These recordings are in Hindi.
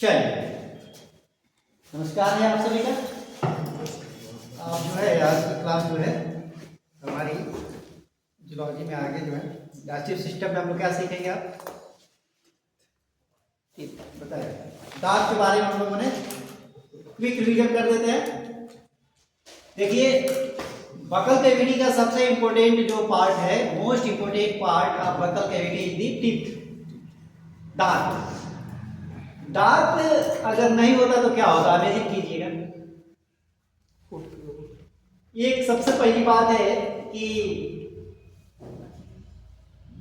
चलिए, नमस्कार है आप सभी का। आप जो है आज की क्लास जो है हमारी जूलॉजी में आगे जो है डाइजेस्टिव सिस्टम में हम लोग क्या सीखेंगे आप बताइए। दांत के बारे में हम लोगों ने क्विक रिवीजन कर देते हैं। देखिए, बकल कैविटी का सबसे इंपॉर्टेंट जो पार्ट है, most important part of buccal cavity is the teeth, दांत। दांत अगर नहीं होता तो क्या होता है, इमेजिन कीजिएगा। एक सबसे पहली बात है कि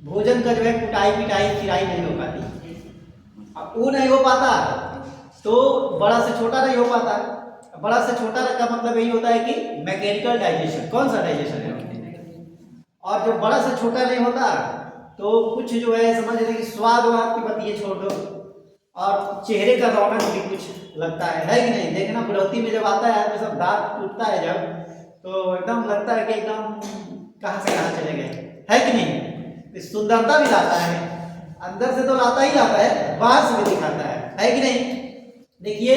भोजन का जो है कुटाई पिटाई चिराई नहीं हो पाती। अब वो नहीं हो पाता तो बड़ा से छोटा नहीं हो पाता। बड़ा से छोटा का मतलब यही होता है कि मैकेनिकल डाइजेशन। कौन सा डाइजेशन है? और जब बड़ा से छोटा नहीं होता तो कुछ जो है समझ लें कि स्वाद वाद की बात ये छोड़ दो और चेहरे का रौनक भी कुछ लगता है कि नहीं। देखना बुढ़ौती में जब आता है तो सब दांत टूटता है जब, तो एकदम लगता है कि एकदम कहाँ से कहाँ चले गए, है कि नहीं। सुंदरता भी लाता है, अंदर से तो लाता ही लाता है, बाहर से भी दिखाता है कि नहीं। देखिए,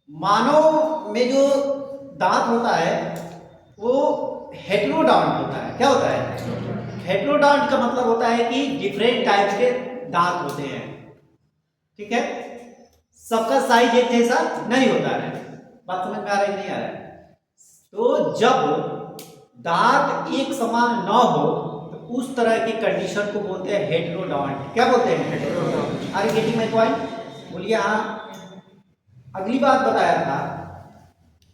मानव में जो दांत होता है वो हेटेरोडॉन्ट होता है। क्या होता है? हेटेरोडॉन्ट का मतलब होता है कि डिफरेंट टाइप्स के दांत होते हैं, ठीक है। सबका साइज एक जैसा नहीं होता है। बात समझ में आ रहा है नहीं आ रहा है? तो जब दांत एक समान न हो तो उस तरह की कंडीशन को बोलते हैं हेटेरोडॉन्ट। क्या बोलते हैं? Heterodont. Are you getting my point? बोलिए हाँ। अगली बात बताया था,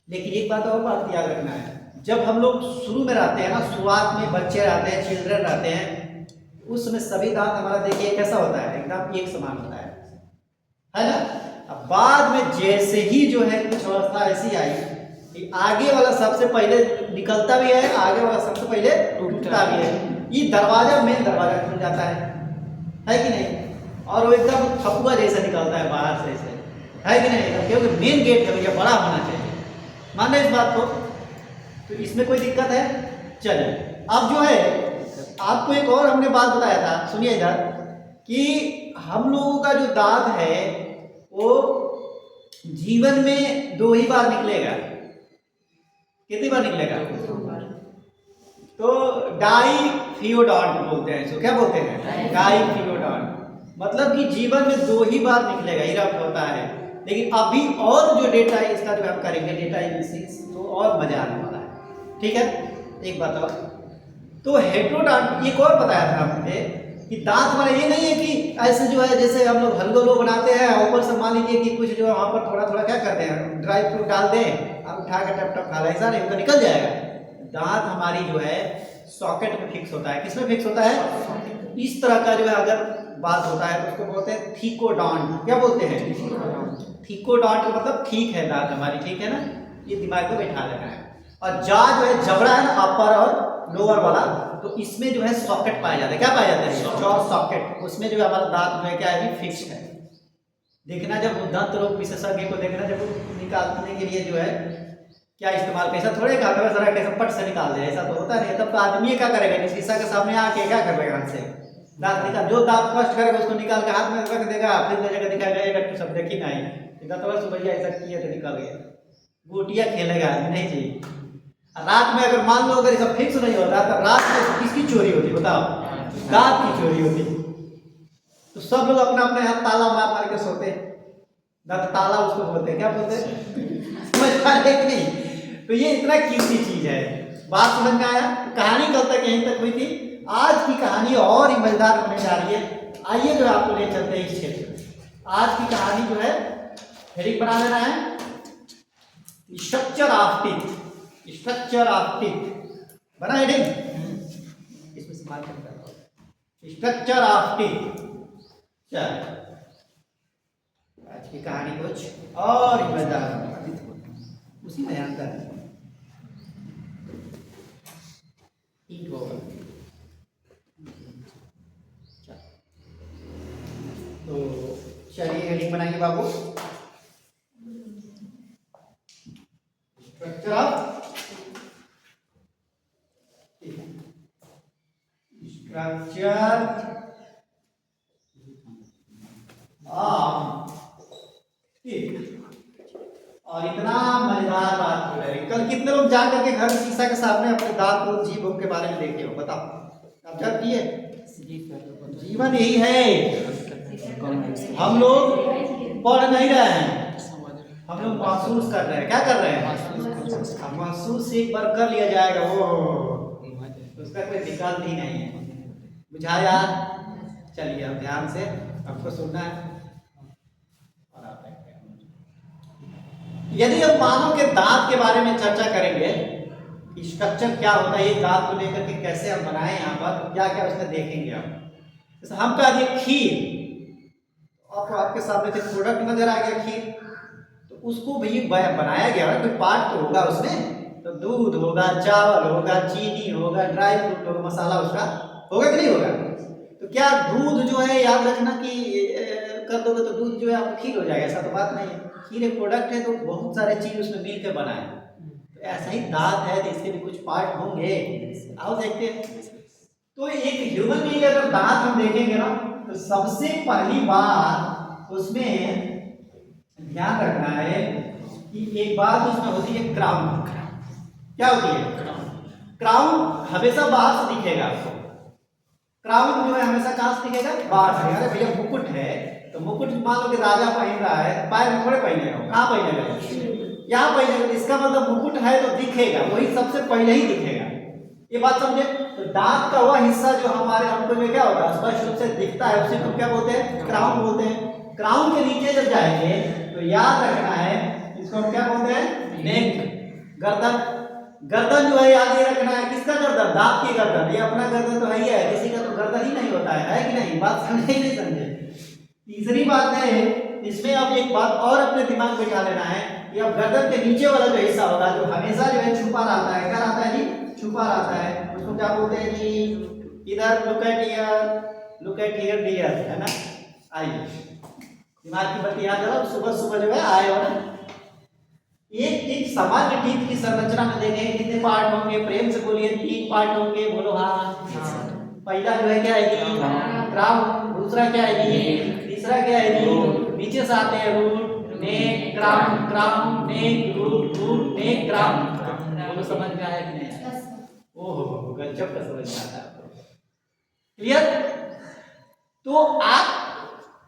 लेकिन एक बात और बात याद रखना है। जब हम लोग शुरू में रहते हैं ना, शुरुआत में बच्चे रहते हैं, चिल्ड्रन रहते हैं, उस समय सभी दांत हमारा देखिए कैसा होता है, एकदम एक समान होता है ना। अब बाद में जैसे ही जो है कुछ अवस्था ऐसी आई कि आगे वाला सबसे पहले निकलता भी है, आगे वाला सबसे पहले टूटता भी है। ये दरवाजा, मेन दरवाजा खुल जाता है कि नहीं। और वो एकदम ठपुआ जैसा निकलता है बाहर से, है कि नहीं। क्योंकि मेन गेट है भैया, बड़ा होना चाहिए। मान लो इस बात को, तो इसमें कोई दिक्कत है? चलिए, अब जो है आपको एक और हमने बात बताया था, सुनिए इधर, कि हम लोगों का जो दांत है वो जीवन में 2 ही बार निकलेगा। कितनी बार निकलेगा? तो डाइफियोडॉन्ट बोलते हैं इसको। क्या बोलते हैं? डाइफियोडॉन्ट। मतलब कि जीवन में 2 ही बार निकलेगा, ये होता है। लेकिन अभी और जो डेटा है इसका जो हम करेंगे डेटा एनालिसिस, तो और मजा आने वाला है, ठीक है। एक बात और, तो हेटेरोडॉन्ट एक और बताया था हमने कि दांत हमारा ये नहीं है कि ऐसे जो है जैसे हम लोग हलवा बनाते हैं, ऊपर से मान लीजिए कि कुछ जो है वहाँ पर थोड़ा थोड़ा क्या करते हैं, ड्राई फ्रूट डाल दें, अब उठा कर टप टप खा ला, ऐसा नहीं होता, निकल जाएगा। दांत हमारी जो है सॉकेट में फिक्स होता है। किसमें फिक्स होता है? इस तरह का जो है अगर बात होता है तो उसको बोलते हैं थीकोडॉन्ट। क्या बोलते हैं? थीकोडॉन्ट का मतलब ठीक है दांत हमारी, ठीक है ना। ये दिमाग में बैठा लेना है। और जा जो है जबड़ा है ना, अपर और लोअर वाला, तो इसमें जो है सॉकेट पाया जाता है। क्या पाया जाता है? Jaw socket. उसमें जो है हमारा दांत जो है क्या है, फिक्स है। देखना जब दंत रोग विशेषज्ञ को देखना, जब निकालने के लिए जो है क्या इस्तेमाल, कैसा थोड़े कैसा पट से निकाल दे, ऐसा तो होता नहीं। तब तो आदमी क्या करेगा, शीशा के सामने आके क्या करेगा, हाथ से दांत निकाल, जो दांत कष्ट करेगा उसको निकाल के हाथ में रख देगा, फिर जगह दिखाएगा कि सब देखी नहीं, दांत भैया ऐसा किया तो निकल गया। गोटियां खेलेगा आदमी, नहीं चाहिए। रात में अगर मान लो अगर सब फिक्स नहीं होता तो रात में किसकी चोरी होती, बताओ? दांत की चोरी होती। तो सब लोग अपना अपने हाथ ताला मार मार के सोते, दांत ताला उसको बोलते हैं। क्या बोलते हैं? समझ पा रहे कि नहीं? तो ये इतना कीमती चीज है। बात समझ में आया? कहानी कल तक यहीं तक हुई थी। आज की कहानी और ही मजेदार होने जा रही है। आइए जो आपको ले चलते हैं इस क्षेत्र में। आज की कहानी जो है हेडिंग बना देना है, structure of teeth. Structure of teeth बना हेडिंग, इसमें से मार्क करता हूं, स्ट्रक्चर ऑफ टीथ। चल, आज की कहानी कुछ और ही मजेदार उसी में अंतर है। तो चलिए हेडिंग बनाइए बाबू, स्ट्रक्चर ऑफ स्ट्रक्चर ऑफ और इतना मजेदार बात हो रही है, कल कितने लोग जा करके घर में शीशा के सामने अपने दांत और जीभ के बारे में देखे हो, बताओ आप जब किए? जीवन यही है, हम लोग पढ़ नहीं रहे हैं, हम लोग महसूस कर रहे हैं। क्या कर रहे हैं? महसूस एक बार कर लिया जाएगा, वो उसका कोई विकल्प ही नहीं है। बुझाया? चलिए अब ध्यान से आपको सुनना है और आप यदि हम मानव के दांत के बारे में चर्चा करेंगे, स्ट्रक्चर क्या होता है, ये दांत को लेकर के कैसे हम बनाए, यहाँ पर क्या क्या उसमें देखेंगे आप। जैसे हम कहा दिए खीर, आपको आपके सामने से प्रोडक्ट नजर आ गया खीर, तो उसको भी बनाया गया है, कोई पार्ट तो होगा उसमें, तो दूध होगा, चावल होगा, चीनी होगा, ड्राई फ्रूट होगा, मसाला उसका होगा कि नहीं होगा। तो क्या दूध जो है याद रखना कि कर दोगे तो दूध जो है आपको खीर हो जाएगा, ऐसा तो बात नहीं है। खीर एक प्रोडक्ट है, तो बहुत सारे चीज उसमें मिलकर बना है। तो ऐसा ही दांत है, तो इसके भी कुछ पार्ट होंगे, आओ देखते हैं। तो एक ह्यूमन बीइंग अगर दांत हम देखेंगे ना, तो सबसे पहली बात उसमें ध्यान रखना है कि एक बात उसमें होती है क्राउन। क्या होती है? क्राउन हमेशा बाहर से दिखेगा आपको। क्राउन जो है हमेशा कहां से दिखेगा? बाहर से। अरे भैया मुकुट है, तो मुकुट मान लो कि राजा पहन रहा है, पैर में थोड़े पहनेगा, कहां पहनेगा? यहाँ पहनेगा। इसका मतलब मुकुट है तो दिखेगा, वही सबसे पहले ही दिखेगा। ये बात समझे? तो दांत का वह हिस्सा जो हमारे हमको में क्या होता है, स्पष्ट रूप से दिखता है, उसे हम क्या बोलते हैं? क्राउन बोलते हैं। क्राउन के नीचे जब जाएंगे तो याद रखना है, इसको हम क्या बोलते हैं? नेक, गर्दन। गर्दन जो है याद ये रखना है, किसका गर्दन? दांत की गर्दन। ये अपना गर्दन तो है ही है, किसी का तो गर्दन ही नहीं होता है कि नहीं? बात समझे ही नहीं समझे? तीसरी बात है, इसमें अब एक बात और अपने दिमाग में बिठा लेना है कि अब गर्दन के नीचे वाला जो हिस्सा होगा, जो हमेशा जो है छुपा रहता है, क्या रहता है जी? छुपा रहता है। उसको क्या बोलते हैं जी? इधर लुक एट हियर डियर, है ना? आइए दिमाग की बत्ती याद करो, सुबह सुबह जो है आए हो ना। एक सामान्य टीथ की संरचना में देखें कितने पार्ट होंगे? प्रेम से बोलिए, 3 पार्ट होंगे, बोलो हाँ। पहला जो है क्या है जी? क्राउन। दूसरा क्या है जी? तीसरा क्या है जी? नीचे से आते हैं रूट, नेक, क्राउन, क्राउन, नेक, रूट, रूट, नेक, क्राउन। बोलो समझ में आया कि नहीं? ओहो गजब का समझ में आता है। क्लियर? तो आप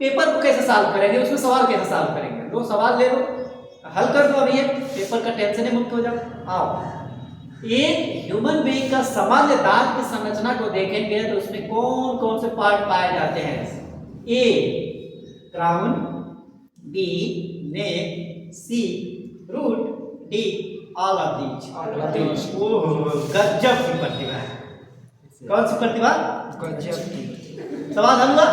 पेपर को कैसे सॉल्व करेंगे, उसमें सवाल कैसे सॉल्व करेंगे? लो सवाल ले लो, हल कर दो, अभी पेपर का टेंशन ही मुक्त हो जाओ। आओ एक ह्यूमन बीइंग का सामान्य दांत की संरचना को देखेंगे तो उसमें कौन कौन से पार्ट पाए जाते हैं? A crown, B neck, C root, D all of these. ओह गजब की प्रतिभा है। कौन सी प्रतिभा? गजब की। सवाल हल हुआ?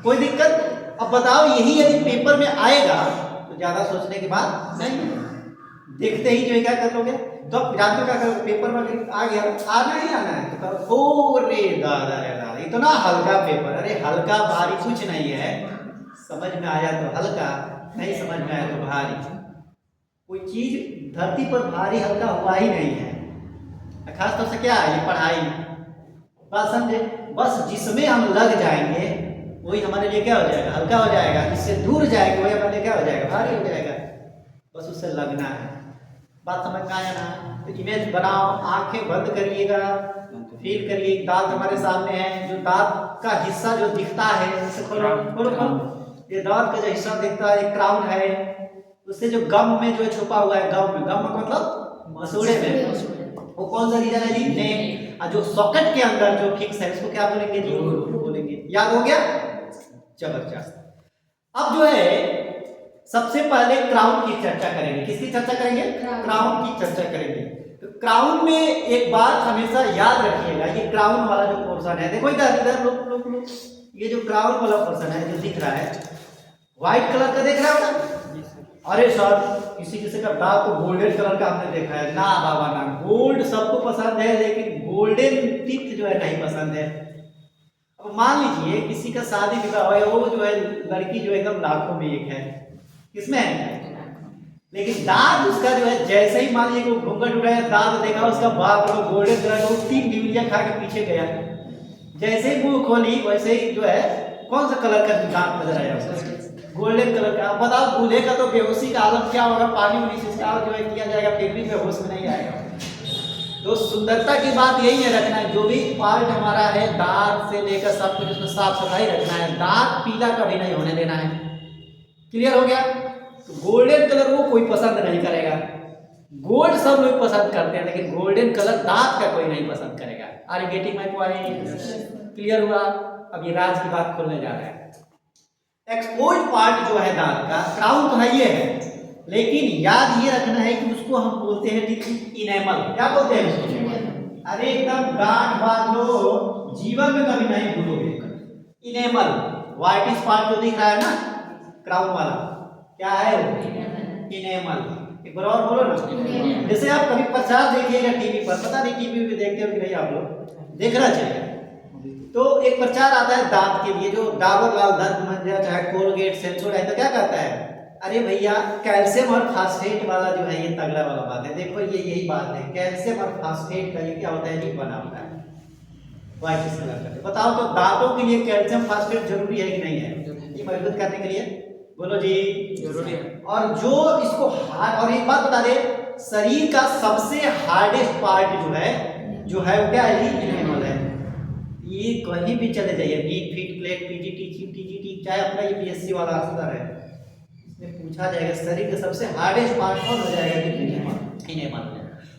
कोई दिक्कत? अब बताओ, यही यदि पेपर में आएगा तो ज्यादा सोचने की बात नहीं, देखते ही जो है क्या कर लोगे? तो जानते क्या करोगे? पेपर में आ गया, आना ही आना है तो करो ओ रे दादा रे दादा, इतना हल्का पेपर। अरे हल्का भारी कुछ नहीं है, समझ में आया तो हल्का, नहीं समझ में आया तो भारी। कोई चीज धरती पर भारी हल्का हुआ ही नहीं है। खास तौर से क्या है ये पढ़ाई, बात समझे? बस जिसमें हम लग जाएंगे वही हमारे लिए क्या हो जाएगा? हल्का हो जाएगा। जिससे दूर जाएगा वही हमारे लिए क्या हो जाएगा? भारी हो जाएगा। बस उससे लगना है। बात समझ में आया ना? तो इमेज बनाओ, आंखें बंद करिएगा, फील करिए दांत हमारे सामने है। जो दांत का हिस्सा जो दिखता है, इसे खोलो खोलो खोलो। ये दांत का जो हिस्सा दिखता है, क्राउन है, उससे जो गम में जो छुपा हुआ है, गम में, गम मतलब मसूड़े में, वो कौन सा रीजन है जी? नेक। और जो सॉकेट के अंदर जो फिक्स है उसको क्या बोलेंगे जी? बोलेंगे। याद हो गया? जबरदस्त। अब जो है सबसे पहले क्राउन की चर्चा करेंगे। किसकी चर्चा करेंगे? क्राउन की चर्चा करेंगे। तो क्राउन में एक बात हमेशा याद रखिएगा, ये क्राउन वाला जो पोर्शन है, देखो इधर इधर लोग, ये जो क्राउन वाला पोर्शन है जो दिख रहा है व्हाइट कलर का, देख रहा है ना? अरे सर किसी किसी का दांत तो गोल्डन कलर का हमने देखा है ना बाबा ना। गोल्ड सबको पसंद है, लेकिन गोल्डन टीथ जो है नहीं पसंद है। अब मान लीजिए किसी का शादी विवाह है, वो जो है लड़की जो एकदम लाखों में एक है, किसमें है? लेकिन दांत उसका जो है, जैसे ही मान लीजिए वो घूंघट उठाया, दांत देखा उसका, बाप रे गोल्डन कलर का, 3 डिविलिया खा के पीछे गया। जैसे ही मुंह खोली वैसे ही जो है कौन सा कलर का दांत नजर आया उसका? गोल्डन कलर का। अब बताओ दूल्हे का तो बेहोशी का आलम क्या होगा, पानी उनी छिड़काव जो है किया जाएगा, फिर भी बेहोश में नहीं आएगा। तो सुंदरता की बात यही है, रखना है जो भी पार्ट हमारा है दांत से लेकर सब कुछ उसमें साफ सफाई रखना है, दांत पीला कभी नहीं होने देना है। क्लियर हो गया? तो गोल्डन कलर वो कोई पसंद नहीं करेगा, गोल्ड सब लोग पसंद करते हैं लेकिन गोल्डन कलर दांत का कोई नहीं पसंद करेगा। Are you getting my point? Clear हुआ? अब ये राज की बात खोलने जा रहे हैं। एक्सपोज पार्ट जो है दांत का, क्राउन तो है ये है, लेकिन याद ये रखना है कि उसको हम बोलते हैं इनेमल। क्या बोलते हैं उसको? अरे एकदम गांठ बांध लो, जीवन में कभी नहीं भूलोगे। इनेमल व्हाइटिश पार्ट जो दिख रहा है ना क्राउन वाला, क्या है वो? इनेमल। एक बार और बोलो ना। जैसे आप कभी प्रचार देखिएगा टीवी पर, पता नहीं टीवी पे देखते हो कि नहीं आप लोग, देखना चाहिए। तो एक प्रचार आता है दांत के लिए, जो डाबर लाल दंत मंजन चाहे कोलगेट सेंसोडाइन, तो क्या कहता है? अरे भैया कैल्शियम और फास्फेट वाला जो है ये तगड़ा वाला बात है। देखो ये यही बात है, कैल्शियम और फास्फेट का ये क्या होता है, ये बना होता है व्हाइट कलर का। बताओ तो दांतों के लिए कैल्शियम फास्फेट जरूरी है कि नहीं है ये मजबूत करने के लिए? बोलो जी जरूरी है। और जो इसको हार्ड, और एक बात बता दे, शरीर का सबसे हार्डेस्ट पार्ट जो है वो क्या है जी? इनेमल है। ये कहीं भी चले जाइए, नीट फीट प्लेट पीजीटी टीजीटी चाहे अपना ये बीएससी वाला स्तर है, इसमें पूछा जाएगा शरीर का सबसे हार्डेस्ट पार्ट कौन हो जाएगा? इनेमल।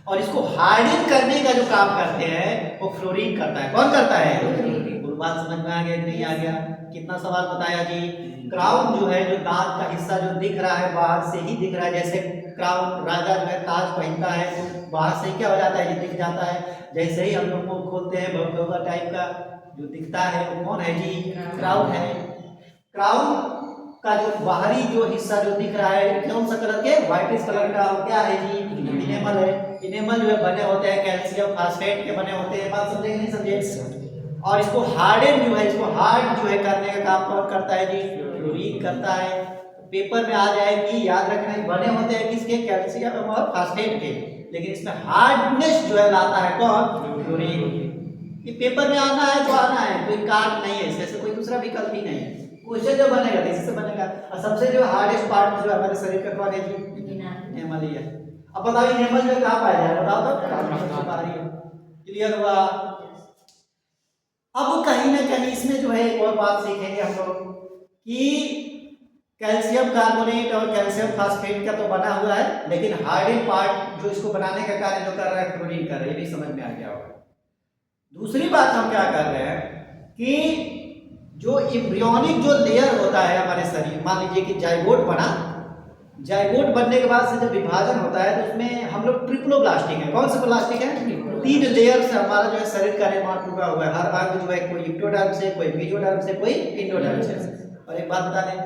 और इसको हार्डन करने का जो काम करते हैं वो फ्लोरीन करता है। कौन करता है? फ्लोरीन। बात समझ में आ गया कि नहीं आ गया? कितना सवाल बताया जी? क्राउन जो है, जो दांत का हिस्सा जो दिख रहा है बाहर से ही दिख रहा है, जैसे क्राउन राजा जो है ताज पहनता है तो बाहर से क्या हो जाता है, ये दिख जाता है। जैसे ही हम लोग मुंह खोलते हैं भगवा टाइप का जो दिखता है वो कौन है जी? क्राउन है। क्राउन का जो बाहरी जो हिस्सा जो दिख रहा है कौन सा कलर के? व्हाइटिश कलर का, क्या है जी? इनेमल है। इनेमल जो है बने होते हैं कैल्शियम फास्फेट के बने होते हैं। बात समझे नहीं समझे? और इसको हार्डन जो है, इसको हार्ड जो है करने का काम कौन करता है जी? फ्लोरीन करता है। पेपर में आ जाएगी, याद रखना है बने होते हैं किसके? कैल्शियम और फास्फेट के, लेकिन इसमें हार्डनेस जो है लाता है कौन? फ्लोरीन। ये पेपर में आना है तो आना है, कोई काट नहीं है, इससे कोई दूसरा विकल्प ही नहीं है। क्वेश्चन जो बनेगा इससे बनेगा। और सबसे जो हार्डेस्ट पार्ट जो हमारे शरीर का कौन है जी? इनेमल ही है। अब बताइए इनेमल में कहाँ पाया जाए? बताओ तो। क्लियर हुआ? अब कहीं ना कहीं इसमें जो है एक और बात सीखेंगे हम लोग कि कैल्शियम कार्बोनेट और कैल्शियम फास्फेट का तो बना हुआ है, लेकिन हार्डन पार्ट जो इसको बनाने का कार्य जो कर रहा है फ्लोरीन कर रहा है, ये भी समझ में आ गया होगा। दूसरी बात हम क्या कर रहे हैं कि जो एम्ब्रियोनिक जो लेयर होता है हमारे शरीर, मान लीजिए कि जाइगोट बना, जाइगोट बनने के बाद से जब विभाजन होता है तो उसमें हम लोग ट्रिप्लोब्लास्टिक है। कौन सा प्लास्टिक है? 3 लेयर से हमारा जो है शरीर का निर्माण पूरा हुआ है। हर अंग जो है कोई इक्टोडर्म से, कोई मेसोडर्म से, कोई एंडोडर्म से। और एक बात बता दें,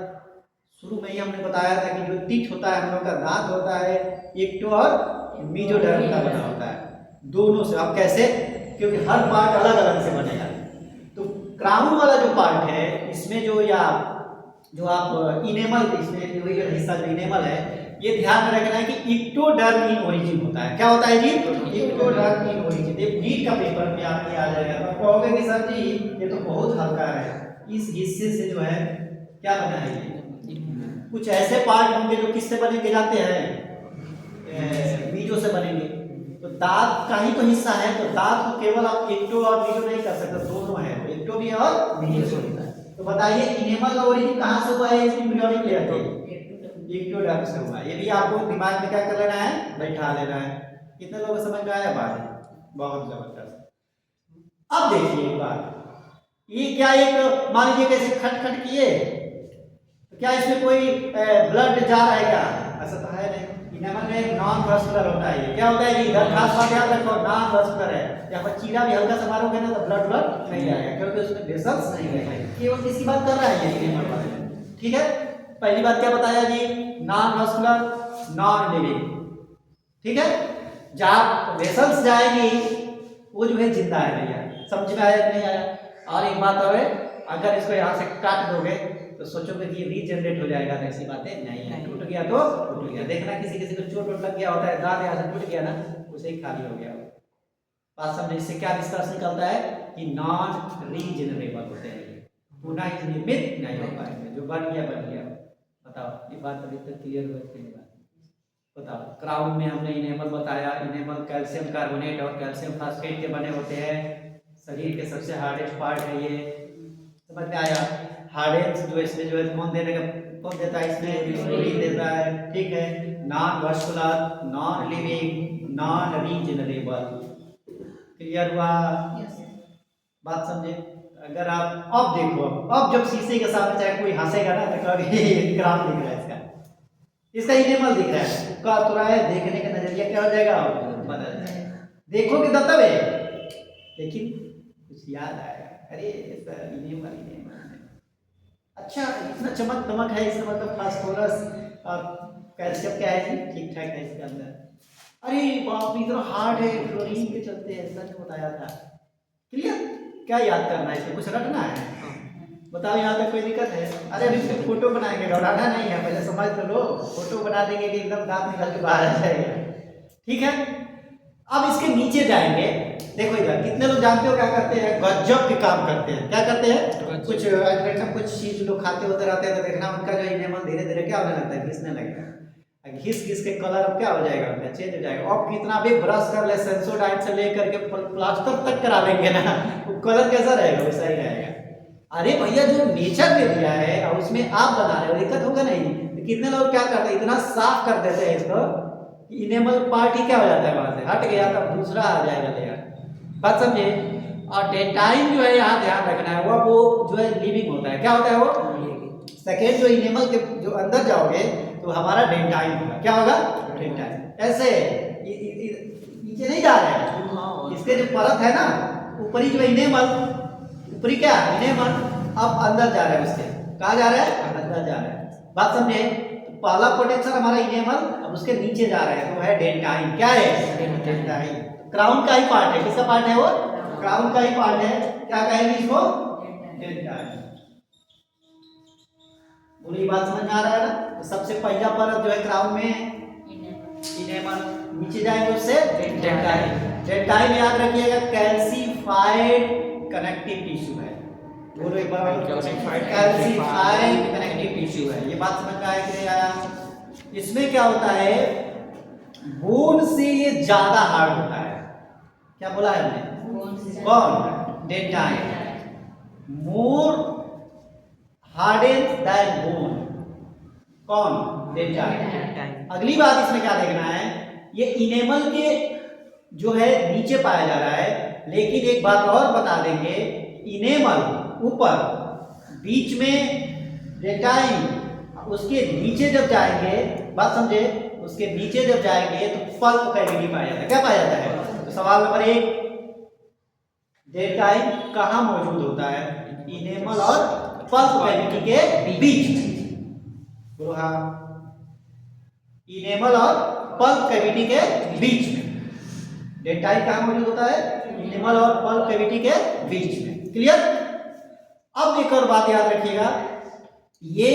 शुरू में ही हमने बताया था कि जो टीथ होता है हम लोग का दांत होता है एक्टो और मेसोडर्म का बना होता है दोनों से। अब कैसे? क्योंकि हर पार्ट अलग अलग से बनेगा। तो क्राउन वाला जो पार्ट है इसमें जो आप इनेमल, इसमें जो ये हिस्सा जो इनेमल है, ये ध्यान में रखना है कि इक्टोडर्म इन ओरिजिन होता है। क्या होता है जी? Ectoderm in origin. ये नीट का पेपर में आपके आ जाएगा, तो कहोगे कि सर जी ये तो बहुत हल्का है, इस हिस्से से जो है क्या बना है ये? कुछ ऐसे पार्ट होंगे जो किससे बनेंगे जानते हैं? बीजों से बनेंगे। तो दांत का ही तो हिस्सा है, तो दांत को केवल आप एक्टो और बीजो नहीं कर सकते, दोनों है, एक्टो भी और बीजो से होता है। तो बताइए इनेमल का ओरिजिन कहां से हुआ है? इस एम्ब्रियोनिक लेयर के एक्टोडर्म से हुआ है। ये भी आपको दिमाग में क्या कर लेना है? बैठा लेना है। कितने लोगों को समझ में आया बात? बहुत जबरदस्त। अब देखिए एक बात, ये क्या एक मान लीजिए कैसे खटखट किए तो क्या इसमें कोई ब्लड जा रहा है क्या? ऐसा तो है नहीं। इनेमल में नॉन वैस्कुलर होता है। ये क्या होता है जी? खास बात याद रखो, नॉन वैस्कुलर है। यहाँ पर चीरा भी हल्का सा मारोगे ना तो ब्लड नहीं आएगा, क्योंकि उसमें वेसल्स नहीं रहेगा। केवल किसकी बात कर रहा है ये इनेमल वाले में? ठीक है। पहली बात क्या बताया जी? Non vascular, non living. ठीक है। जहाँ वेसल्स जाएगी वो जो है जिंदा है भैया। समझ में आया कि नहीं आया? और एक बात और है, अगर इसको यहाँ से काट दोगे तो सोचोगे कि रीजनरेट हो जाएगा, तो ऐसी बातें नहीं है। टूट गया तो टूट गया। देखना किसी किसी को चोट लग गया होता है, दांत यहाँ से टूट गया ना, उसे ही खाली हो गया। बात समझे? इससे क्या निष्कर्ष निकलता है कि नॉन रीजनरेबल होते हैं, पुनः निर्मित नहीं हो पाएंगे। जो बन गया बताओ, ये बात अभी तक क्लियर हुई कि नहीं? बताओ, क्राउन में हमने इनेमल बताया, इनेमल कैल्शियम कार्बोनेट और कैल्शियम फास्फेट के बने होते हैं, शरीर के सबसे हार्डेस्ट पार्ट है ये, समझ में आया? हार्डेस्ट जो इसमें जो है कौन देता है इसमें? क्लोरीन देता है, ठीक है। Non vascular, non living, non regenerable, clear हुआ? बात समझे? अगर आप अब देखो, अब जब शीशे के सामने चाहे कोई हंसेगा ना तो कहोगे ये क्राउन दिख रहा है, इसका इनेमल दिख रहा है, का तुरा है, देखने का नजरिया क्या हो जाएगा? बदल जाएगा। देखोगे तब है, लेकिन कुछ याद आएगा, अरे इनेमल अच्छा इतना चमक दमक है इसका मतलब फास्फोरस और कैल्शियम क्या है जी, ठीक ठाक है इसके अंदर। अरे बाप रे इतना हार्ड है, क्लोरीन के चलते है, सच बताया था। क्लियर? क्या याद करना है इसमें? कुछ रटना है? बताओ यहाँ तक कोई दिक्कत है? अरे अभी सिर्फ फोटो बनाएंगे, डराना नहीं है, पहले समझ तो लो। फोटो बना देंगे कि एकदम दांत निकल के बाहर आ जाएगा, ठीक है। अब इसके नीचे जाएंगे, देखो इधर कितने लोग जानते हो क्या करते हैं? गजब के काम करते हैं। क्या करते हैं? कुछ चीज लोग खाते होते रहते हैं तो देखना उनका जो इनेमल धीरे धीरे क्या होने लगता है? घिसने लगेगा। घिस घिस के कलर अब क्या हो जाएगा? उनका चेंज हो जाएगा। अब कितना भी ब्रश कर ले, सेंसोडाइन से लेकर के प्लास्टर तक करा लेंगे ना, वो कलर कैसा रहेगा? वैसा ही रहेगा। अरे भैया जो नेचर ने दिया है और उसमें आप बना रहे हो, दिक्कत होगा नहीं? तो कितने लोग क्या करते हैं, इतना साफ कर देते हैं इसको कि इनेमल पार्ट ही क्या हो जाता है, वहां से हट गया तब दूसरा आ जाएगा लेयर। बात समझे? और डेटाइन जो है यहाँ ध्यान रखना है, वो जो है लिविंग होता है। क्या होता है वो? सेकेंड जो इनेमल के जो अंदर जाओगे तो हमारा डेटाइन होगा। क्या होगा? डेटाइन। ऐसे नीचे नहीं जा रहे हैं, इसके जो परत है ना ऊपरी जो इनेमल, ऊपरी क्या इनेमल, अब अंदर जा रहा है, उसके कहा जा रहा है? अंदर जा रहा है। बात समझे? तो पहला प्रोटेक्शन हमारा इनेमल, अब उसके नीचे जा रहा है तो है डेटाइन। क्या है? डेटाइन। क्राउन का ही पार्ट है। किसका पार्ट है वो? क्राउन का ही पार्ट है। क्या कहेंगे इसको? डेटाइन। पूरी बात समझ में आ रहा है ना? तो सबसे पहला परत जो है क्राउन में इनेमल, नीचे जाएंगे उससे डेटाइन। डेटाइन याद रखिएगा कैल्सीफाइड कनेक्टिव टिश्यू है। बोलो एक बार, कैल्सीफाइड कनेक्टिव टिश्यू है। ये बात समझ में आया कि नहीं आया? इसमें क्या होता है, बोन से ये ज्यादा हार्ड होता है। क्या बोला है हमने? कौन? डेटाइन। मोर हार्डेन दैन बोन। कौन? डेटाइन। अगली बात इसमें क्या देखना है, ये इनेमल के जो है नीचे पाया जा रहा है, लेकिन एक बात और बता देंगे, इनेमल ऊपर, बीच में डेटाइन, उसके नीचे जब जाएंगे, बात समझे, उसके नीचे जब जाएंगे तो पल्प कैविटी पाया जाता है। क्या पाया जाता है? तो सवाल नंबर 1, डेटाइन कहाँ मौजूद होता है? इनेमल और पल्प कैविटी के बीच में। बोलो हाँ, इनेमल और पल्प कैविटी के बीच में डेटाइन कहाँ मौजूद होता है? इनेमल और पल्प कैविटी के बीच में। क्लियर? अब एक और बात याद रखिएगा, ये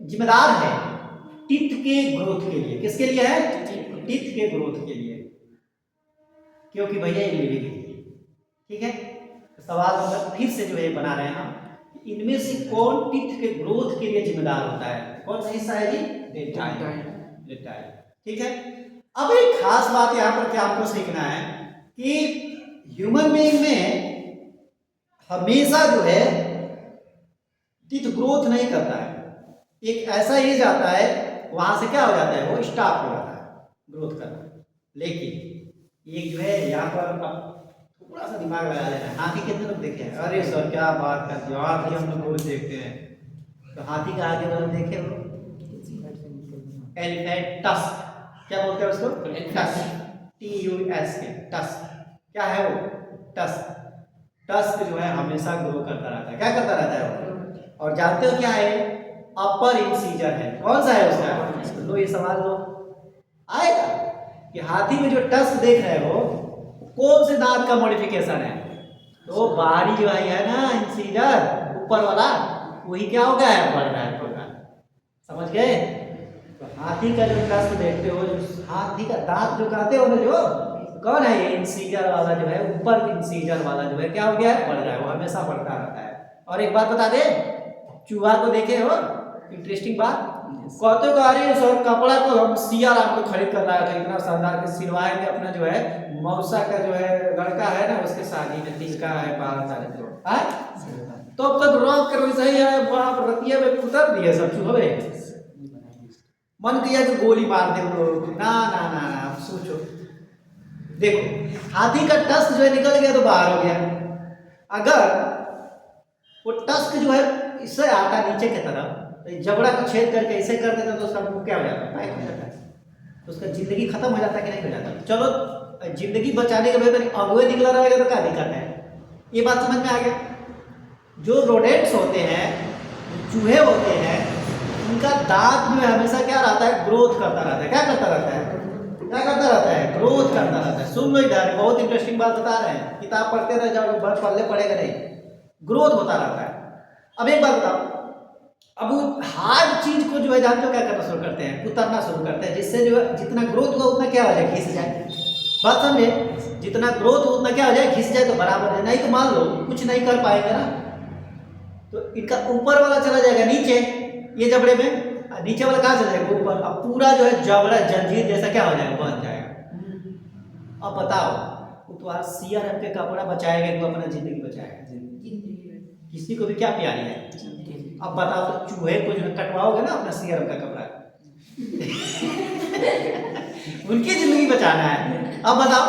जिम्मेदार है टीथ के ग्रोथ के लिए। किसके लिए है? टीथ के ग्रोथ के लिए, क्योंकि भैया ये लिविंग है। ठीक है? सवाल मतलब फिर से जो है बना रहे हैं हम, इनमें से कौन टीथ के ग्रोथ के लिए जिम्मेदार होता है? कौन सा हिस्सा है जी? डेटाइन। ठीक है? अब एक खास बात यहाँ पर क्या आपको सीखना है कि ह्यूमन बीइंग में हमेशा जो है टीथ ग्रोथ नहीं करता है। एक ऐसा एज आता है वहां से क्या हो जाता है, वो स्टॉप हो जाता है ग्रोथ करना। लेकिन एक जो है यहाँ पर थोड़ा सा दिमाग लगा लेना है। हाथी कितने लोग देखे हैं? अरे सर क्या बात करते हो, हाथी हम लोग रोज देखते हैं। तो हाथी का आगे वाला देखे हो, एलिफेंट टस्क, क्या बोलते हैं उसको? Tusk, TUSK, tusk. क्या है वो? टस्क। टस्क जो है हमेशा ग्रो करता रहता है। क्या करता रहता है वो? और जानते हो क्या है? अपर इंसीजर है। कौन सा है उसका? लो ये सवाल लो आएगा कि हाथी में जो टस्क देख रहे हो कौन से दांत का मॉडिफिकेशन है? तो बाहरी जो है ना इंसीजर ऊपर वाला, वही क्या हो गया है? बढ़ रहा है, बढ़ रहा है। समझ गए? तो हाथी का जो टस्क देखते हो, जो हाथी का दांत जो कहते हो ना, जो कौन है ये? इंसीजर वाला जो है, ऊपर इंसीजर वाला जो है क्या हो गया है? बढ़ रहा है, वो हमेशा बढ़ता रहता है। और एक बात बता दे, चूहा को देखे हो? इंटरेस्टिंग बात। कहते को अरे सर कपड़ा को हम सिया राम को खरीद कर लाया था, इतना शानदार के सिलवाएंगे अपना जो है मौसा का जो है लड़का है ना उसके शादी में, तिलका है 12 तारीख को। तो अब तक रॉक कर सही है, बाप रतिया में उतर दिए सब चूहे। मन किया कि गोली मार दे ना ना ना ना। सोचो देखो हाथी का टस्क जो है निकल गया तो बाहर हो गया, अगर वो टस्क जो है इससे आता नीचे की तरफ तो जबड़ा को छेद करके ऐसे कर देता तो उसका मुंह क्या हो जाता है, पैक हो जाता है, तो उसका जिंदगी खत्म हो जाता है कि नहीं हो जाता। चलो जिंदगी बचाने के बेहतर अगुए निकला रहेगा तो क्या दिक्कत है, ये बात समझ में आ गया। जो रोडेंट्स होते हैं, चूहे होते हैं, उनका दांत जो है हमेशा क्या रहता है, ग्रोथ करता रहता है। क्या करता रहता है, क्या करता रहता है, ग्रोथ करता रहता है। सुन लो इधर बहुत इंटरेस्टिंग बात बता रहे हैं, किताब पढ़ते रह जाओ, बस पढ़ले पड़ेगा नहीं, ग्रोथ होता रहता है। अब एक बात बताओ, अब वो हार्ड चीज को जो है जानते हो क्या करना शुरू करते हैं, उतरना शुरू करते हैं, जिससे जो है जितना ग्रोथ हुआ उतना क्या हो जाए, घिस जाए। बात समझे, जितना ग्रोथ हो उतना क्या हो जाए, घिस जाए तो बराबर है। नहीं तो मान लो कुछ नहीं कर पाएंगे ना, तो इनका ऊपर वाला चला जाएगा नीचे, ये जबड़े में, नीचे वाला कहाँ चला जाएगा, ऊपर। अब पूरा जो है जबड़ा जंजीर जैसा क्या हो जाएगा, बन जाएगा। अब बताओ वो तो आज सिया रंग के कपड़ा बचाएगा तो अपना जिंदगी बचाएगा, किसी को भी क्या प्यारी है। अब बताओ तो चूहे को जो कटवाओगे ना अपना सिया रंग का कपड़ा उनकी जिंदगी बचाना है। अब बताओ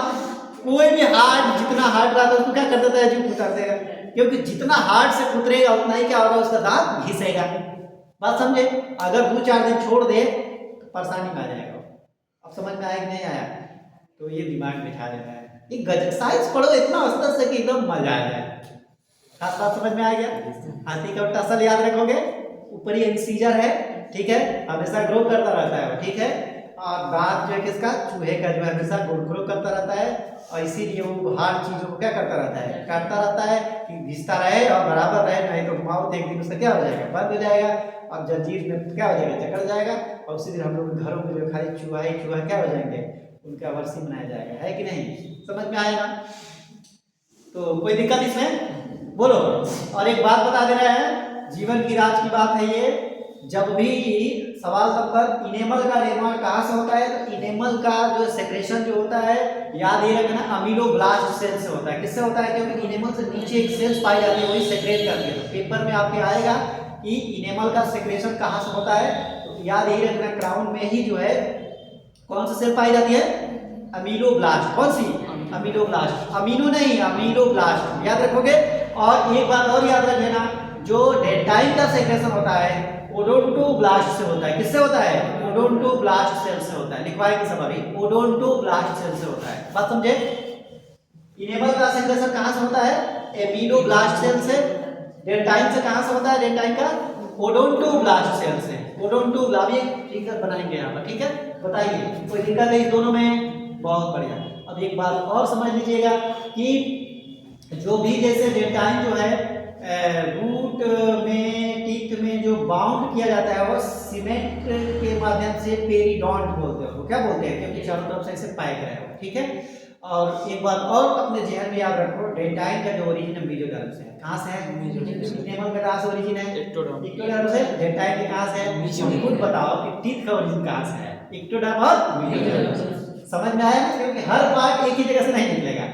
कोई भी हार्ड जितना हार्ड रहा था उसको क्या कर देता है, जो उतार देगा, क्योंकि जितना हार्ड से उतरेगा उतना ही क्या होगा, उसका दांत घिसेगा। बात समझे, अगर 2-4 दिन छोड़ दे तो परेशानी में आ जाएगा। अब समझ में आया कि नहीं आया, तो ये दिमाग में बिठा देना है। ये गजब साइंस पढ़ो इतना स्तर से कि एकदम मजा आ जाए। खास बात समझ में आ गया। हाथी का टसल याद रखोगे, ऊपरी इंसीजर है, ठीक है, हमेशा ग्रो करता रहता है, ठीक है, और दांत जो है किसका, चूहे का जो है हमेशा ग्रो करता रहता है, और इसीलिए वो हार्ड चीजों को क्या करता रहता है, काटता रहता है कि घिसता रहे और बराबर रहे, नहीं तो माउथ एक दिन उसका क्या हो जाएगा, बंद हो जाएगा, और जंजीर में क्या हो जाएगा, जकड़ जाएगा, और उसी दिन हम लोग घरों में जो खाली चूहा ही चूहा क्या हो जाएंगे, उनका वर्षी मनाया जाएगा, है कि नहीं। समझ में आएगा, तो कोई दिक्कत इसमें बोलो। और एक बात बता दे रहे हैं, जीवन की राज की बात है ये। जब भी सवाल नंबर इनेमल का निर्माण कहाँ से होता है, तो इनेमल का जो सेक्रेशन जो होता है, याद ये रखना, अमीलोब्लास्ट सेल से होता है। किससे होता है, क्योंकि इनेमल से नीचे एक सेल्स पाई जाती है, वही सेक्रेट करती है। तो पेपर में आपके आएगा कि इनेमल का सेक्रेशन कहाँ से होता है, तो याद यही रखना, क्राउन में ही जो है कौन सी सेल पाई जाती है, अमीलोब्लास्ट। कौन सी, अमीलोब्लास्ट, अमीनो नहीं, अमीलोब्लास्ट, याद रखोगे। और एक बात और याद रख लेना, जो डेंटाइन का सेक्रेशन होता है ओडोंटोब्लास्ट से होता है। किससे होता है, ओडोंटोब्लास्ट सेल से होता है। लिखवाएंगे सब अभी, ओडोंटोब्लास्ट सेल से होता है। बात समझे। इनेमल का सेक्रेशन कहां से होता है, एमीलोब्लास्ट सेल से। डेंटाइन से कहां से होता है, डेंटाइन का ओडोंटोब्लास्ट सेल से। ओडोंटोब्लास्ट ठीक है, बनाएंगे यहाँ पर, ठीक है, बताइए कोई दिक्कत है इस दोनों में, बहुत बढ़िया। अब एक बात और समझ लीजिएगा कि जो भी जैसे डेंटाइन जो है रूट में टिक में जो बाउंड किया जाता है वो सीमेंट के माध्यम से पेरिडोंट बोलते हैं, वो क्या बोलते हैं, क्योंकि चारों तरफ से ऐसे पैक रहे हो, ठीक है। और एक बात और अपने ध्यान में याद रखो, डेंटाइन का जो ओरिजिन मेसोडर्म से है। कहाँ से है, इनेमल का कहाँ से ओरिजिन है, इक्टोडर्म से। डेंटाइन के कहाँ से है, खुद बताओ कि टीथ का ओरिजिन कहाँ से है, इक्टोडर्म और मेसोडर्म। समझ में आया, क्योंकि हर पार्ट एक ही जगह से नहीं निकलेगा,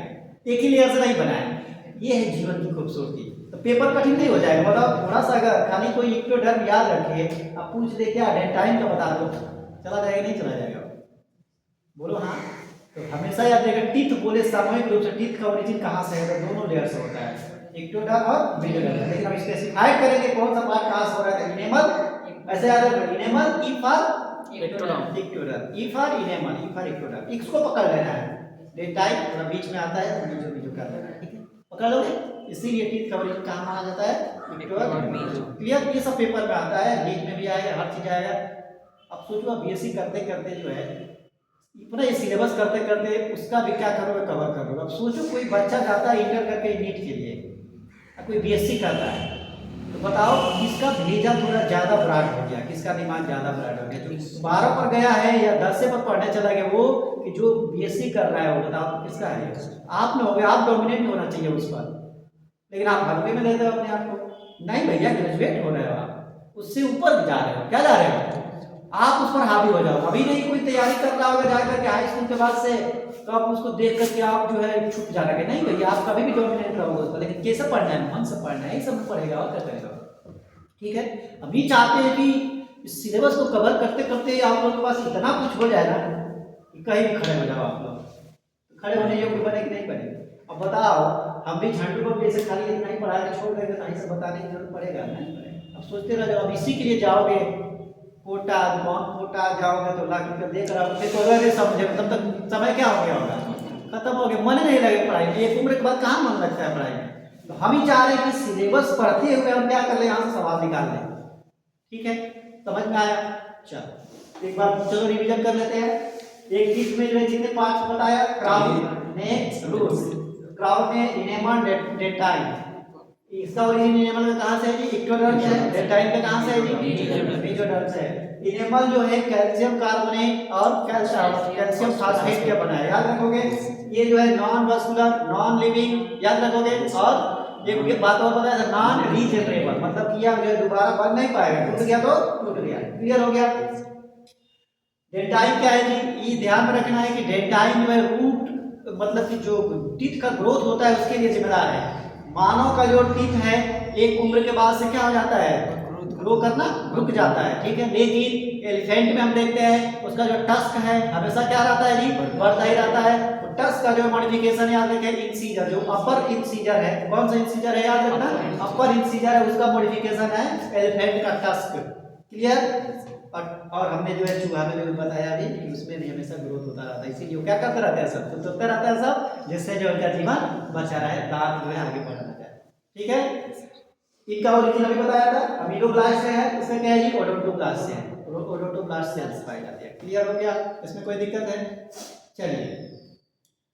एक ही लेयर से नहीं बना है। ये है जीवन की खूबसूरती। तो पेपर कठिन नहीं हो जाएगा, मतलब थोड़ा सा अगर खाली कोई इक्टोडर्म याद रखे, अब पूछ दे क्या डेंटाइन का बता दो, चला जाएगा नहीं चला जाएगा, बोलो हाँ। तो हमेशा याद रखेगा, टीथ बोले सामूहिक रूप से टीथ का ओरिजिन कहाँ से है, तो दोनों लेयर से होता है, इक्टोडर्म और मेसोडर्म। लेकिन हम स्पेसिफाई करेंगे कौन सा पार्ट कहाँ से हो रहा है, इनेमल, ऐसे याद रखो, enamel, E for ectoderm, E for enamel, E for ectoderm, इसको पकड़ लेना है। डेंटाइन थोड़ा बीच में आता है, बीचों बीचों कर लेना है, ठीक है, पकड़ लोगे। इसीलिए टीथ का ओरिजिन कहाँ माना जाता है, क्लियर। ये सब पेपर में आता है, नीट में भी आएगा, हर चीज आएगा। अब सोचो आप बीएससी करते करते जो है इतना ये सिलेबस करते करते उसका भी क्या करोगे, कवर करोगे। अब सोचो कोई बच्चा जाता है इंटर करके नीट के लिए, कोई बीएससी करता है, तो बताओ किसका भेजा थोड़ा ज्यादा ब्राड हो गया, किसका दिमाग ज्यादा ब्राड हो गया, जो 12 पर गया है या 10 पर पढ़ने चला गया, वो कि जो बीएससी कर रहा है, वो बताओ किसका है, आप में हो गया। आप डोमिनेट होना चाहिए उस पर, लेकिन आप हल्के में लेते हो अपने आप को, नहीं भैया ग्रेजुएट हो रहे हो आप, उससे ऊपर जा रहे हो। क्या जा रहे हो? आप उस पर हावी हो जाओ। अभी नहीं कोई तैयारी कर रहा होगा जाकर के हाई स्कूल के बाद से, तो आप उसको देख करके आप जो है छुप जा रहे नहीं भैया, आप कभी भी डोमिनेट रहोगे उसको, लेकिन कैसे पढ़ना है, मन से पढ़ना है, सब पढ़ेगा और क्या करेगा। ठीक है, अभी चाहते हैं कि इस सिलेबस को कवर करते करते आप लोगों के पास इतना कुछ हो जाए ना कि कहीं भी खड़े हो जाओ आप लोग। तो खड़े होने योग्य बने कि नहीं बने? अब बताओ, हम भी झंडू को जैसे खाली इतना ही पढ़ा के छोड़ देंगे तो नहीं सब बताने की जरूरत पड़ेगा नहीं पड़ेगा। अब सोचते रह जाओ, अब इसी के लिए जाओगे कोटा, कौन कोटा जाओगे तो लाख रुपये देकर आओगे तो अगर समझे तब तक समय क्या हो गया होगा, खत्म हो गया, मन नहीं लगे पढ़ाई में। एक उम्र के बाद कहाँ मन लगता है पढ़ाई में। तो हम ही चाह रहे हैं कि सिलेबस पढ़ते हुए हम क्या कर ले, यहाँ से सवाल निकाल लें। ठीक है, समझ में आया? चलो एक बार चलो रिवीजन कर लेते हैं। एक चीज में जो है जितने पार्ट्स बताया, क्राउन, नेक, रूट्स। क्राउन में इनेमल, डेटाइन, इसका ओरिजिन इनेमल में कहां से है जी? इक्टोडर्म्स है। डेटाइन में कहां से है जी? मेसोडर्म्स है। इनेमल जो है कैल्शियम कार्बोनेट और कैल्शियम फास्फेट का बना है, याद रखोगे। ये जो है नॉन वस्कुलर, नॉन लिविंग, याद रखोगे। और एक बात और बताया था, नॉन रीजनरेबल, मतलब कि यह जो है दोबारा बन नहीं पाएगा, टूट गया तो टूट गया। क्लियर हो गया? डेटाइन क्या है जी? ये ध्यान में रखना है कि डेटाइन जो है रूट, मतलब कि जो टीथ का ग्रोथ होता है उसके लिए जिम्मेदार है। मानव का जो टीथ है एक उम्र के बाद से क्या हो जाता है, ग्रो करना रुक जाता है। ठीक है, लेकिन एलिफेंट में हम देखते हैं उसका जो टस्क है हमेशा क्या रहता है जी? बढ़ता ही रहता है। तो टस्क का जो मॉडिफिकेशन याद रखें, इंसीजर, जो अपर इंसीजर है, कौन सा इंसीजर है याद रखना, अपर इंसीजर है, उसका मॉडिफिकेशन है एलिफेंट का टस्क। क्लियर? और हमने जो है चूहा में जो बताया अभी कि उसमें भी हमेशा ग्रोथ होता रहता है, इसीलिए वो क्या करते रहते हैं सब, तो रहता है सब, जिससे जो उनका जीवन बचा रहे, दांत जो है आगे बढ़ना जाए। ठीक है, इनका ओरिजिन अभी बताया था, अमीलोब्लास्ट से है, इसमें क्या है जी? ओडोंटोब्लास्ट से है, ओडोंटोब्लास्ट सेल्स पाई जाती है। क्लियर हो गया? इसमें कोई दिक्कत है? चलिए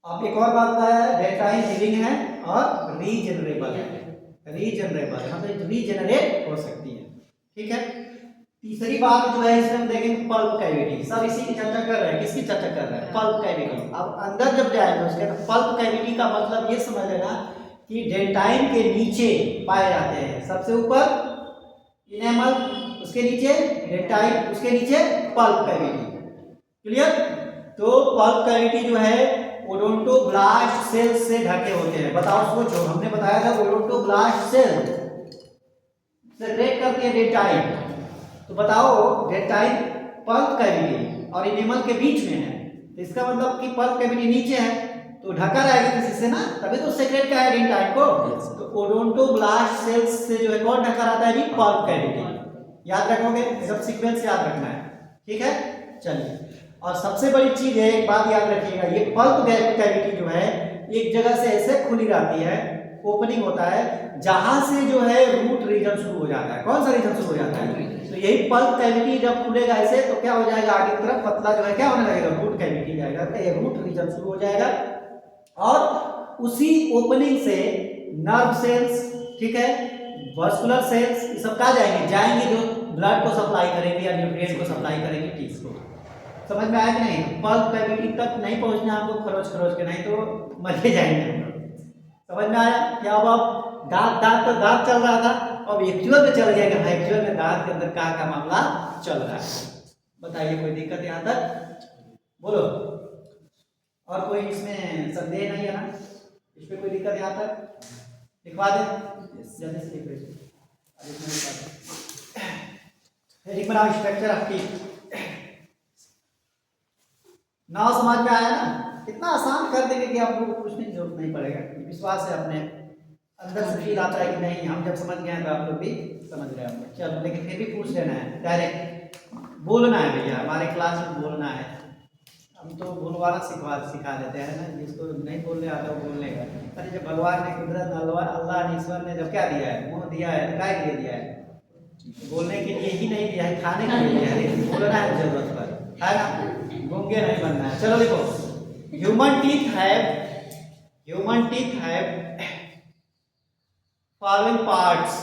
अब एक और बात बताया है, डेटाइन लिविंग है और रीजनरेबल है। रीजनरेबल मतलब रीजनरेट हो सकती है। ठीक है, तीसरी बात जो है इसमें हम देखेंगे पल्प कैविटी। सब इसी की चर्चा कर रहे हैं, किसकी चर्चा कर रहे हैं? Pulp cavity. अब अंदर जब जाएंगे उसके अंदर पल्प कैविटी का मतलब ये समझ लेना कि डेंटाइन के नीचे पाए जाते हैं, सबसे ऊपर इनेमल, उसके नीचे डेंटाइन, उसके नीचे पल्प कैविटी। क्लियर? तो पल्प कैविटी जो है ओडोंटोब्लास्ट सेल से ढके होते हैं। बताओ सोचो, हमने बताया था ओडोंटोब्लास्ट सेल सेक्रेट करती है डेंटाइन, तो बताओ डेंटाइन पल्प कैविटी और इनेमल के बीच में है, तो इसका मतलब कि पल्प कैविटी नीचे है तो ढका रहेगा किसी से ना, तभी तो सेक्रेट का है डेंटाइन को। तो ओडोंटोब्लास्ट सेल्स से जो है कौन ढका रहता है जी? Pulp cavity. याद रखोगे, सब सीक्वेंस याद रखना है। ठीक है, चलिए। और सबसे बड़ी चीज है, एक बात याद रखिएगा, ये पल्प कैविटी जो है एक जगह से ऐसे खुली रहती है, ओपनिंग होता है, जहां से जो है रूट रीजन शुरू हो जाता है। कौन सा रीजन शुरू हो जाता है? तो यही पल्प कैविटी जब खुलेगा ऐसे तो क्या हो जाएगा, आगे की तरफ पतला जो है क्या होने लगेगा, रूट कैविटी जाएगा, ये रूट रीजन शुरू हो जाएगा। और उसी ओपनिंग से नर्व सेल्स, ठीक है, वस्कुलर सेल्स, ये सब कहाँ जाएंगे जो ब्लड को सप्लाई करेंगे या न्यूट्रिएंट को सप्लाई करेंगे टीथ को। समझ में आया कि नहीं? पल्प कैविटी तक नहीं पहुंचना आपको खरोच खरोच के, नहीं तो मर ही जाएंगे। समझ में आया? क्या अब दांत चल रहा था, अब एक्चुअल में चल जाएगा, एक्चुअल में दांत के अंदर का मामला चल रहा है। बताइए कोई दिक्कत यहाँ तक? बोलो। और कोई इसमें संदेह नहीं है ना? इस पे कोई दिक्कत यहाँ तक? लिखवा दे जल्दी से, लिख हेडिंग बनाओ, स्ट्रक्चर ऑफ टीथ। नाव समझ में आया ना? इतना आसान कर देंगे कि आप लोगों को पूछने की जरूरत नहीं पड़ेगा, विश्वास है अपने अंदर से फील आता है कि नहीं हम जब समझ गए तो आप लोग भी समझ रहे होंगे। चलो, लेकिन फिर भी पूछ लेना है, डायरेक्ट बोलना है भैया, हमारे क्लास में बोलना है। हम तो बोलवाना सिखा देते हैं ना, जिसको नहीं बोलने आता वो बोलने का। अरे जब भगवान ने कुदरत अल्लाह ने ईश्वर ने जब क्या दिया है, मुंह दिया है, तो क्या के लिए दिया है? बोलने के लिए ही नहीं दिया है, खाने के लिए दिया है, लेकिन बोलना है जरूरत पर, है ना? गूंगे नहीं बनना है। चलो देखो, human teeth have following parts.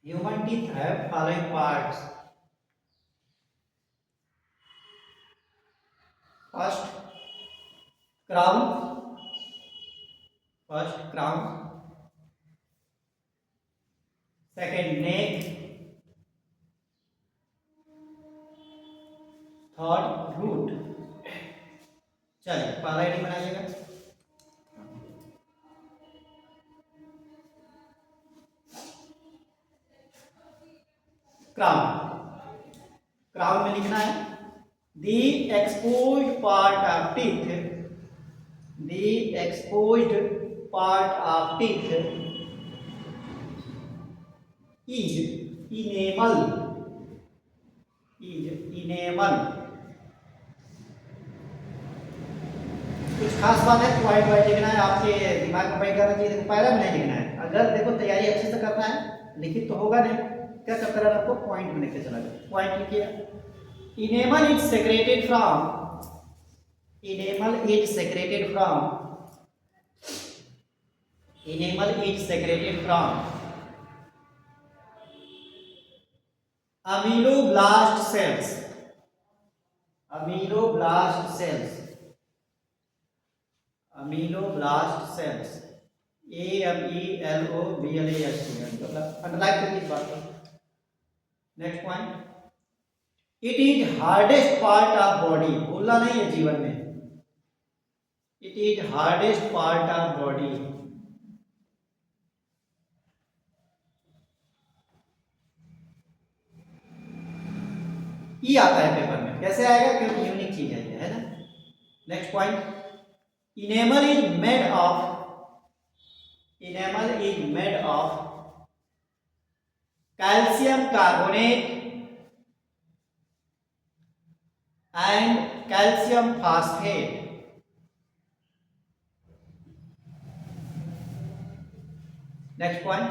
Human teeth have following parts. First crown, second neck, third root. चलिए पहला हेडिंग बनाइएगा। क्राउन। क्राउन में लिखना है the exposed part of teeth, the exposed part of teeth is enamel, is enamel. कुछ खास बात है, पॉइंट वाइज लिखना है, आपके दिमाग में पॉइंट करना चाहिए। देखो पहला में नहीं लिखना है, अगर देखो तैयारी अच्छे से करना है, लिखित तो होगा नहीं, क्या करते रहना आपको पॉइंट में लिखते चला जाए। पॉइंट लिखिए enamel is secreted from, enamel is secreted from, enamel is secreted from ameloblast cells, ameloblast cells, ameloblast cells, AMELOBLAST, मतलब अंडरलाइन करिए इस बात को। Next point, it is hardest part of body, भूलना नहीं है जीवन में, it is hardest part of body. ई आता है पेपर में, कैसे आएगा, क्योंकि यूनिक चीज है ना। Next point, enamel is made of, enamel is made of calcium carbonate and calcium phosphate। Next point,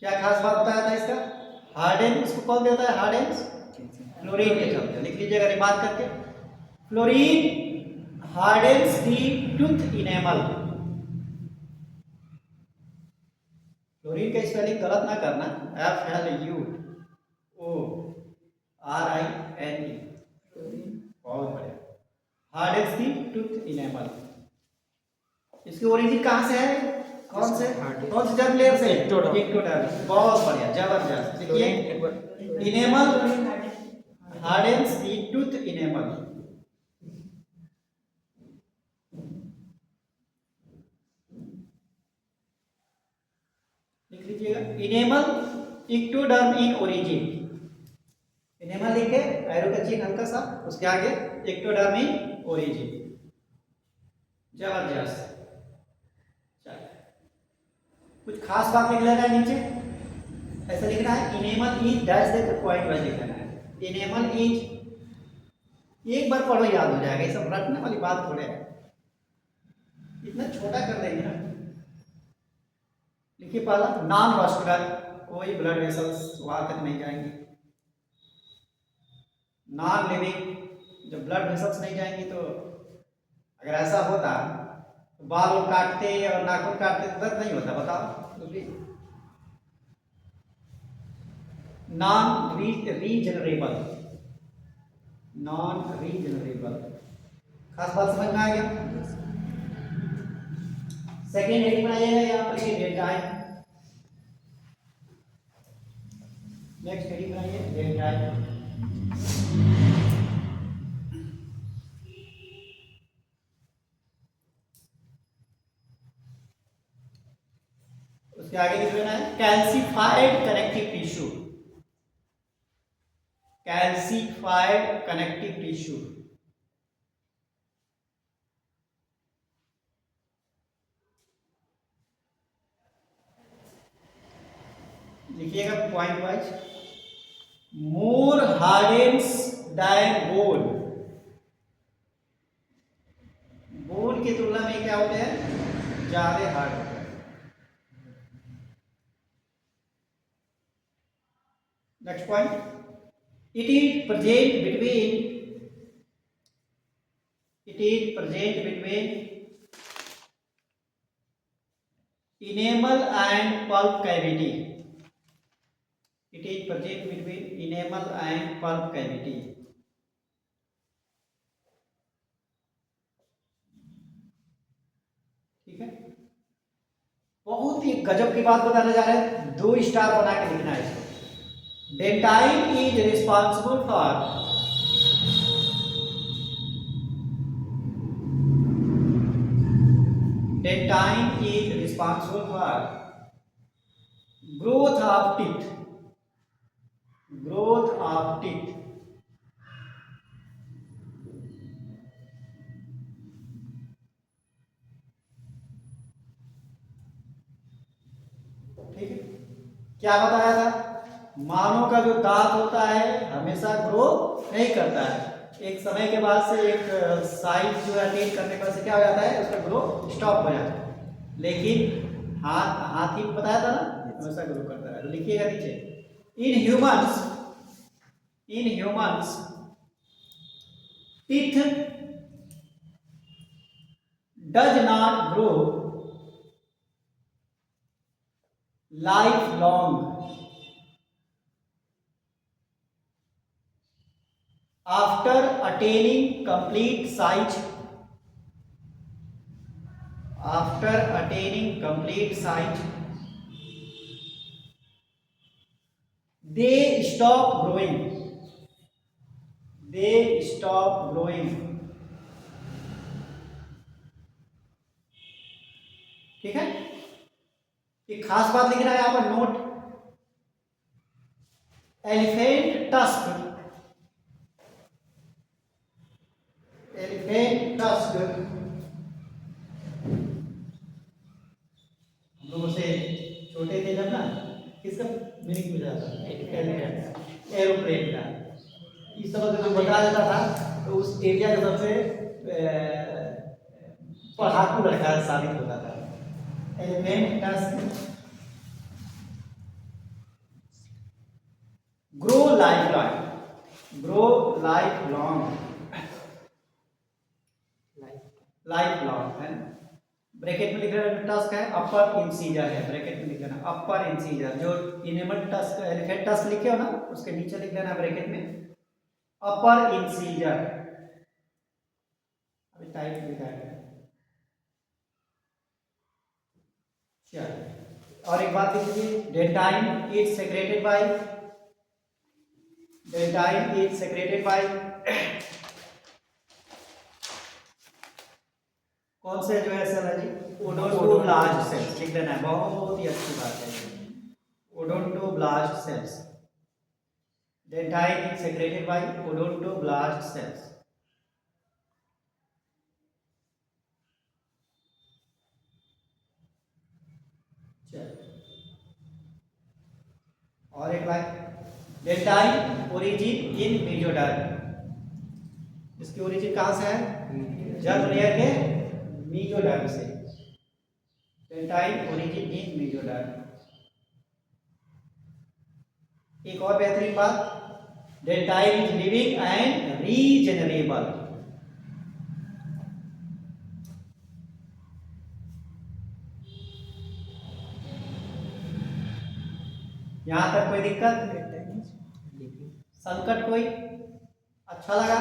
क्या खास बात बताया था इसका, हार्डेन, इसको कौन देता है हार्डेन, फ्लोरीन के चलते। लिख लीजिएगा रिमार्क करके, फ्लोरीन हार्डेन्स दी टूथ इनेमल। फ्लोरीन का स्पेलिंग गलत ना करना, FLUORINE, बहुत बढ़िया। हार्डेन्स दी टूथ इनेमल, इसकी ओरिजिन कहां से है, कौन से जर्म लेयर से, एक्टोडर्म, बहुत बढ़िया, जबरदस्त। देखिए इनेमल हार्डेन्स दी टूथ इनेमल। लिख लीजिएगा, enamel ectoderm in origin, enamel लिखे, एरो का चिन्ह हल्का सा, उसके आगे एक्टोडर्म इन ओरिजिन, जबरदस्त। कुछ खास बात लिख लेना है नीचे, ऐसा लिखना है, इनेमल इज डैश देकर पॉइंट वाइज लिखना है, इनेमल इज, एक बार पढ़ो याद हो जाएगा, ये सब रटने वाली बात थोड़े है, इतना छोटा कर देंगे ना। लिखिए पहला, नॉन वास्कुलर, कोई ब्लड वेसल्स वहां तक नहीं जाएंगे। नॉन लिविंग, जब ब्लड वेसल्स नहीं जाएंगी तो अगर ऐसा होता तो बाल काटते और नाखून काटते तो दर्द नहीं होता, बताओ। नॉन रीजनरेबल, नॉन रीजनरेबल, खास बात समझ में आ गया। सेकेंड हेडिंग बनाइएगा यहाँ पर, ये डेल्टा है। नेक्स्ट हेडिंग बनाइए डेल्टा है। उसके आगे लिख लेना है calcified connective tissue, calcified connective tissue. लिखिएगा पॉइंट वाइज, मोर हार्डेन्स दैन बोन, बोन की तुलना में क्या होते हैं, ज्यादा हार्ड होते हैं। Next point, it is present between enamel and pulp cavity, it is present between enamel and pulp cavity। ठीक है, बहुत ही गजब की बात बताने जा रहे हैं, 2 स्टार बना के लिखना है इसको। Dentine is responsible for dentine is responsible for growth of teeth. Growth of teeth. ठीक है, क्या बताया था? मानव का जो दांत होता है हमेशा ग्रो नहीं करता है, एक समय के बाद से एक साइज जो अटेन करने के बाद से क्या हो जाता है, उसका ग्रो स्टॉप हो जाता है। लेकिन हाथी बताया था ना, हमेशा ग्रो करता है। तो लिखिएगा नीचे, in humans teeth does not grow life long after attaining complete size. After attaining complete size, they stop growing. They stop growing. ठीक है, एक खास बात लिख रहा है यहाँ पर नोट, एलिफेंट टस्क हम लोगों से छोटे थे जब ना, किसका मीनिंग पूछा था? एरोप्लेन का। इस तरह से जो बता देता था तो उस एरिया का सबसे पढ़ाकू लड़का साबित होता था। Elephant tusk grow life long है। ब्रैकेट में लिख रहा है टस्क है, अपर इंसीजर है, ब्रैकेट में लिख लेना अपर इंसीजर। जो इनेमल टस्क एलिफेंट टस्क लिखे हो ना, उसके नीचे लिख लेना ब्रैकेट में अपर इंसीजर। अभी टाइप लिखा है। चलिए और एक बात लिख लीजिए, डेंटाइन इज सेक्रेटेड बाय कौन से जो है सेल है जी? Odontoblast sales. लिख देना है, बहुत ही अच्छी बात है, odontoblast cells. Dentine is secreted by odontoblast cells. और एक बात, डेंटाइन ओरिजिन इन मेजोडर्म। इसकी ओरिजिन कहां से है? जर्म लेयर के मेजोडर्म से। Dentine origin in mesoderm. एक और बेहतरीन बात, dentine is living and regenerable. यहां तक कोई दिक्कत? संकट कोई? अच्छा लगा?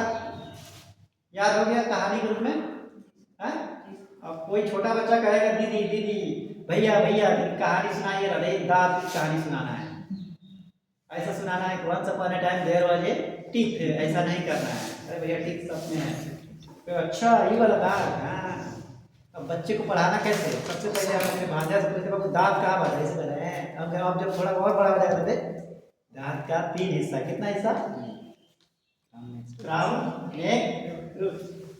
याद हो गया कहानी के रूप में? है? अब कोई छोटा बच्चा कहेगा दीदी दीदी भैया भैया कहानी सुनाइए, अरे दांत की कहानी सुनाना है, ऐसा सुनाना है, once upon a time there was a teeth, ऐसा नहीं करना है। अरे भैया टीथ सब में है, तो अच्छा ये वाला दांत। हाँ, अब बच्चे को पढ़ाना कैसे? सबसे पहले हम अपने भांजा से पूछते बाबू दांत कहाँ बना है, ऐसे बना है। अब जब थोड़ा और बड़ा हो जाता थे, दांत का 3 हिस्सा, कितना हिस्सा? क्राउन, नेक।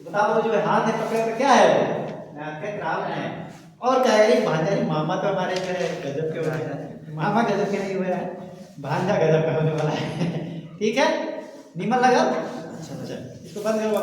बताओ जो हाथ है पकड़े तो क्या है वो? दांत का क्राउन है। और क्या है? भांजा जी मामा तो हमारे जो है गजब के हो रहे हैं, मामा गजब के नहीं हुए हैं, भांजा गजब का होने वाला है। ठीक है, निमन लगा? अच्छा, इसको बंद करो।